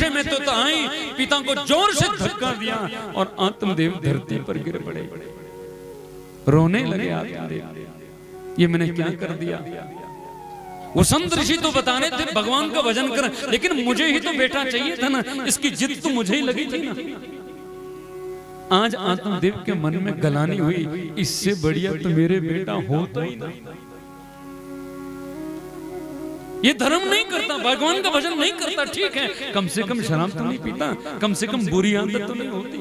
नशे में तो आई, पिता को जोर से धक्का दिया और आत्मदेव धरती पर गिर पड़े। रोने लगे आत्मदेव, ये मैंने क्या कर दिया। वसंत ऋषि तो बता रहे थे भगवान का भजन कर, लेकिन मुझे ही तो बेटा चाहिए था ना, इसकी जिद तो मुझे ही लगी थी ना। आज आत्मदेव के मन में गलानी हुई, इससे बढ़िया तो मेरे बेटा होता ही ना। ये धर्म नहीं करता, भगवान का भजन नहीं करता, ठीक है, कम से कम शराब तो नहीं पीता, कम से कम बुरी आदत तो नहीं होती।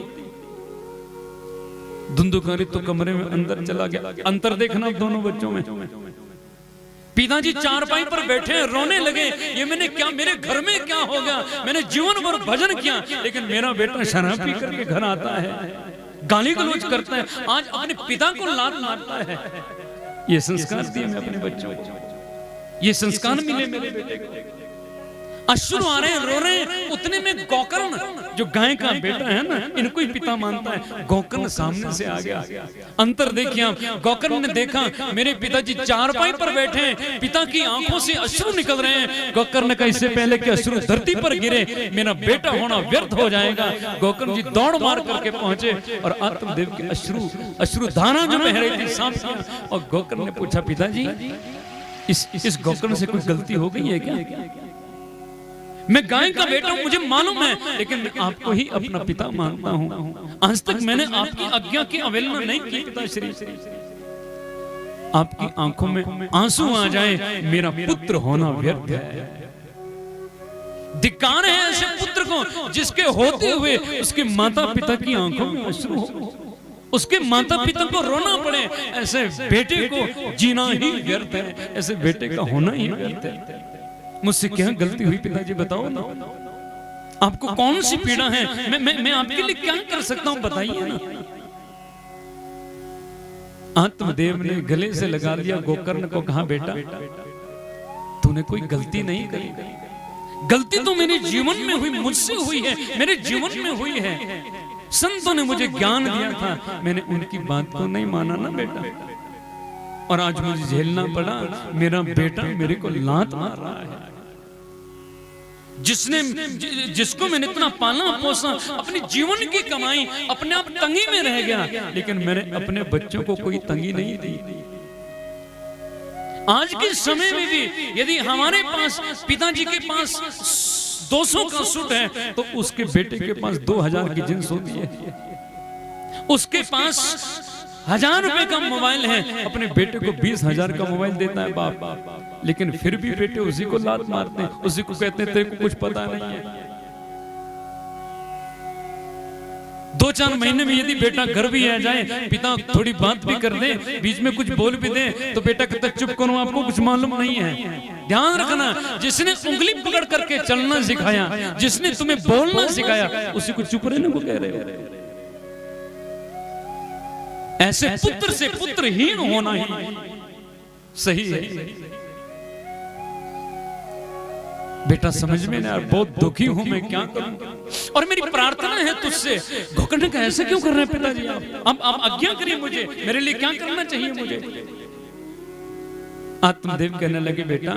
धुंधुकारी तो कमरे में अंदर चला गया। अंतर देखना दोनों बच्चों में। पिताजी चारपाई पर बैठे रोने लगे, ये मैंने क्या, मेरे घर में क्या हो गया, मैंने जीवन भर भजन किया, लेकिन मेरा बेटा शराब पी करके घर आता है, गाली गलौज करता है, आज अपने पिता को लात मारता है। ये संस्कार दिए मैं अपने बच्चों को, ये संस्कार मिले मेरे बेटे को। अश्रु आ रहे हैं, रो रहे हैं। उतने में गोकर्ण, जो गाय का बेटा है ना, इनको ही पिता मानता है, गोकर्ण सामने से आ गया। अंतर देखिए आप, गोकर्ण ने देखा मेरे पिताजी चारपाई पर बैठे हैं, पिता की आंखों से अश्रु निकल रहे हैं। गोकर्ण का इससे पहले कि अश्रु धरती पर गिरे, मेरा बेटा होना व्यर्थ हो जाएगा, गोकर्ण जी दौड़ मार करके पहुंचे और आत्मदेव के अश्रुधारा जो बह रही थी सांप की, और गोकर्ण ने पूछा, पिताजी इस गोकर्ण से कोई गलती हो गई है क्या? मैं गाय का बेटा हूं, मुझे मालूम है, लेकिन मैं आपको ही अपना पिता मानता हूं। आज तक मैंने आपकी आज्ञा की अवहेलना नहीं की पिताश्री। आपकी आंखों में आंसू आ जाए, मेरा पुत्र होना व्यर्थ है। धिक्कार है ऐसे पुत्र को जिसके होते हुए उसके माता पिता की आंखों में अश्रु हो, उसके माता पिता को रोना पड़े। ऐसे बेटे को जीना ही व्यर्थ है, ऐसे बेटे का होना ही व्यर्थ है। मुझसे क्या गलती हुई पिताजी, बताओ ना, आपको कौन सी पीड़ा है, मैं आपके लिए क्या कर सकता हूं, बताइए ना। आत्मदेव ने गले से लगा लिया गोकर्ण को, कहा, बेटा तूने कोई गलती नहीं करी, गलती तो मेरे जीवन में हुई, मुझसे हुई है, मेरे जीवन में हुई है। संतों ने मुझे ज्ञान दिया था, मैंने उनकी बात को नहीं माना ना बेटा, और आज मुझे झेलना पड़ा। मेरा बेटा मेरे को लात मार रहा है। जिसको मैंने इतना पाला पोसा, अपने जीवन की कमाई, अपने आप तंगी में रह गया, लेकिन मैंने अपने बच्चों को कोई तंगी नहीं दी। आज के समय में भी यदि हमारे पास, पिताजी के पास 200 का सूट है, तो उसके बेटे के पास 2000 की जींस होती है। उसके पास 1000 रुपए का मोबाइल है, अपने बेटे को 20,000 का मोबाइल देता है बाप, लेकिन फिर भी बेटे उसी को लात मारते हैं, उसी को कहते हैं तेरे को कुछ पता नहीं है। 2-4 महीने में यदि बेटा घर भी आ जाए, पिता थोड़ी बात भी कर दे, बीच में कुछ बोल भी दे, तो बेटा कहता चुप करो, आपको कुछ मालूम नहीं है। ध्यान रखना, जिसने उंगली पकड़ करके चलना सिखाया, जिसने तुम्हें बोलना सिखाया, उसी को चुप रहने को कह रहे हो। ऐसे पुत्र से पुत्रहीन होना ही सही है। बेटा समझ में नहीं, बहुत दुखी हूं, मैं क्या करूं, और मेरी प्रार्थना है तुझसे। गोकर्ण का ऐसे क्यों कर रहे हैं पिताजी आप आज्ञा करिए मुझे, मेरे लिए क्या करना चाहिए मुझे। आत्मदेव कहने लगे, बेटा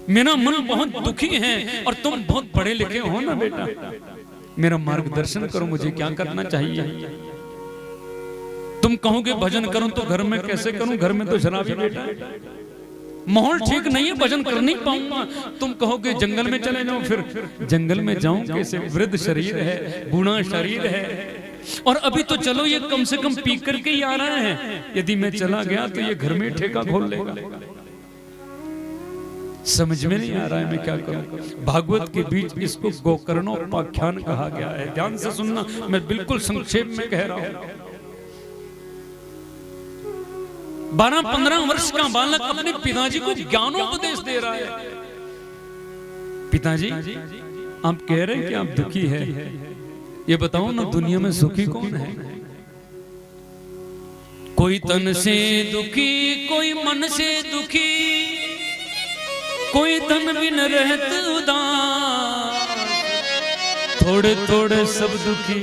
मेरा मन बहुत दुखी है और तुम बहुत पढ़े लिखे हो ना बेटा, मेरा मार्गदर्शन करो, मुझे क्या करना चाहिए। तुम कहोगे भजन करूं तो घर में कैसे करूं, घर में तो शराबी बेटा है, माहौल ठीक नहीं है, भजन कर नहीं पाऊंगा। तुम कहोगे जंगल में चले जाओ, फिर जंगल में जाऊं कैसे, वृद्ध शरीर है, बूढ़ा शरीर है, और अभी तो चलो ये कम से कम पी करके ही आ रहा है, यदि मैं चला गया तो ये घर में ठेका खोल लेगा। समझ में नहीं आ रहा है मैं क्या करूं। भागवत के बीच इसको गोकर्णोपाख्यान कहा गया है, ध्यान से सुनना, मैं बिल्कुल संक्षेप में कह रहा हूं। 12-15 वर्ष का बालक अपने पिताजी को ज्ञानोपदेश दे रहा है। पिताजी आप कह रहे हैं कि आप दुखी है, ये बताओ ना, दुनिया में सुखी कौन है? कोई तन से दुखी, कोई मन से दुखी, कोई धन बिन रहत उदास, थोड़े थोड़े सब दुखी,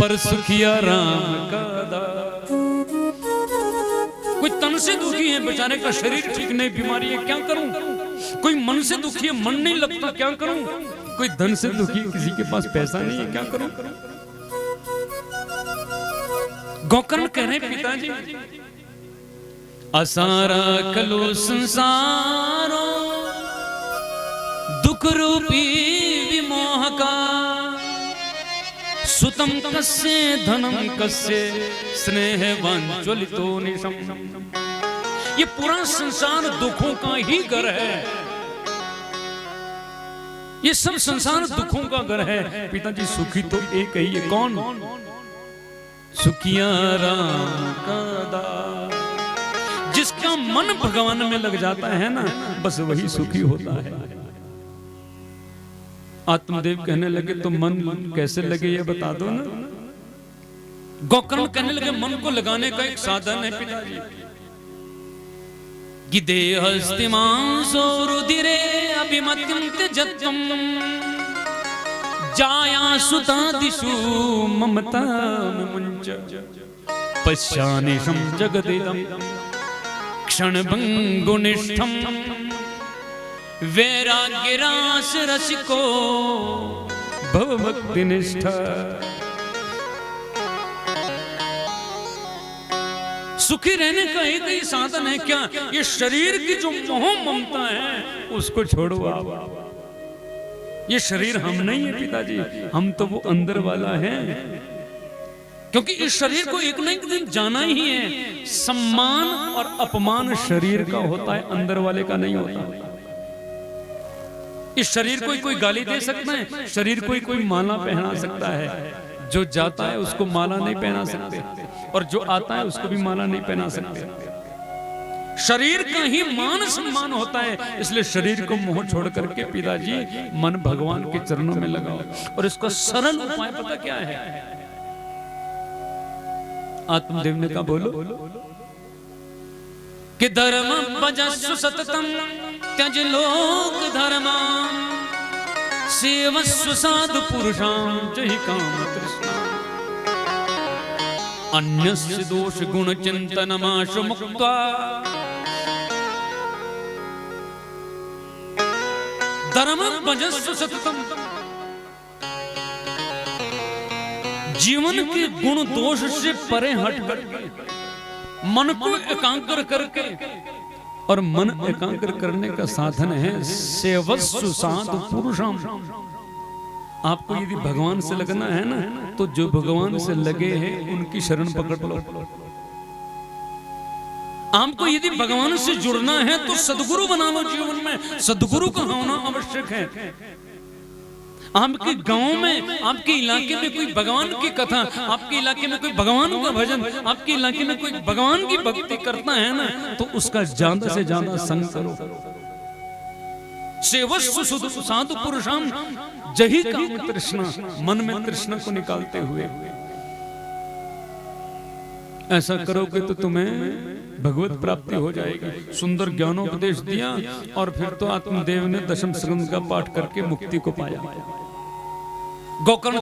पर सुखिया राम का दास। कोई तन से दुखी है, बेचारे का शरीर ठीक नहीं, बीमारी है, क्या करूं। कोई मन से दुखी है, मन नहीं लगता, क्या करूं। कोई धन से दुखी, किसी के पास पैसा नहीं है, क्या करूं? गोकर्ण कह रहे पिताजी, असारा कलो संसारो दुख रूपी विमोह का, सुतम कस्य धनम कस्य स्नेहवांज्वलितो निशम। ये पूरा संसार दुखों का ही घर है, ये सब संसार दुखों का घर है। पिताजी सुखी तो एक ही है, कौन? सुखिया राम का दास। जिसका मन भगवान में लग जाता है ना, बस वही सुखी होता है। आत्मदेव कहने लगे तो मन कैसे लगे ये बता दो ना। गोकर्ण कहने लगे मन को लगाने का एक साधन है पिताजी, कि देहस्तिमांसो रुधिरे अभिमतिं त्यजत्वं जाया सुतादिषु ममता मुञ्च पश्यानिशं जगदिदं क्षणभङ्गुनिष्ठं वैराग्यरास रसिको भवभक्तिनिष्ठा। सुखी रहने का एक ही साधन है, क्या? ये शरीर की जो मोह ममता है उसको छोड़ो आप। ये शरीर हम नहीं है पिताजी, हम तो वो अंदर वाला है। क्योंकि इस शरीर को एक न एक दिन जाना ही है। सम्मान और अपमान शरीर का होता है, अंदर वाले का नहीं होता। इस शरीर को कोई गाली दे सकता है, शरीर को कोई माला पहना सकता है। जो जाता है उसको माला नहीं पहना सकते, और जो आता है उसको भी माला नहीं पहना सकते। शरीर का ही मान सम्मान होता है, इसलिए शरीर को मोह छोड़ करके पिताजी मन भगवान के चरणों में लगाओ। और इसका सरल उपाय पता क्या है? आत्मदेव ने कहा बोलो, कि धर्म भजस्व सततम त्यज लोक धर्मा सेवस्व साधु पुरुषां जहि काम तृष्णा अन्यस्य दोष गुण चिंतनमाशु मुक्त्वा धर्म भजस्व सततम। जीवन के गुण दोष से परे हट कर मन को एकाग्र करके, और मन एकाग्र करने का साधन है सेवस्व साधु पुरुषम। आपको यदि भगवान से लगना है ना, तो जो भगवान से लगे हैं उनकी शरण पकड़ लो। आपको यदि भगवान से जुड़ना है तो सदगुरु बना लो। जीवन में सदगुरु का होना आवश्यक है। आपके गांव में, आपके इलाके में कोई भगवान की कथा, आपके इलाके में कोई भगवान का भजन, आपके इलाके में कोई भगवान की भक्ति करता है ना, तो उसका ज्यादा से ज्यादा संग करो। सेवस्व साधु पुरुषाम जहि काम तृष्णा, मन में तृष्णा को निकालते हुए ऐसा करोगे तो तुम्हें भगवत प्राप्ति हो जाएगी। सुंदर ज्ञानोपदेश दिया, और फिर तो आत्मदेव ने दशम स्कंद का पाठ करके मुक्ति को पाया। गोकर्ण